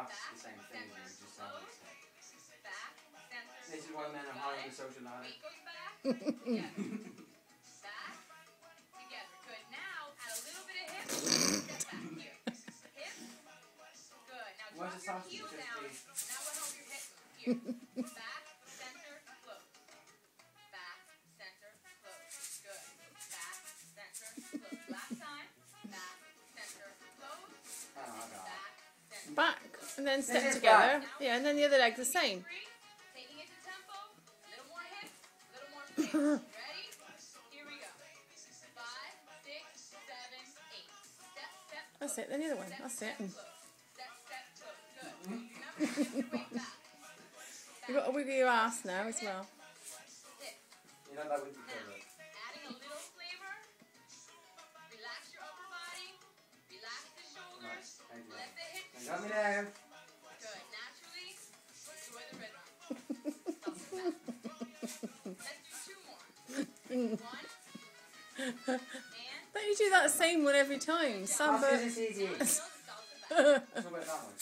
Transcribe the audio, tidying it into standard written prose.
parts the same thing, but it just sounds the same. This is why men are high on the social ladder. Weight goes back, together. Back, together. Good. Now, add a little bit of hip. Step back. Here. Hip. Good. Now drop your heel down. Now we'll help your hip move. Here. Back, center, close. Back, center, close. Good. Back, center, close. Last time. Back, center, close. Oh, I got it. Back, center. Back, and then step This is together. back. Yeah, and then the other leg the same. Taking it to tempo. A little more hip. A little more space. Ready? Here we go. 5, 6, 7, 8. Step, step. That's it, then the other one. That's it. Step, step, close. Good. Remember to shift your weight back. You've got to wiggle your ass now as well. Hip. You know that would be Now, good. adding a little flavor. Relax your upper body. Relax the shoulders. Nice. Thank you. Let the hips. You got me there. Good. Naturally, enjoy the rhythm. Let's do 2 more. 1. And Don't you do that same one every time? Oh, Samba. this is easy. salsa back. What about that one?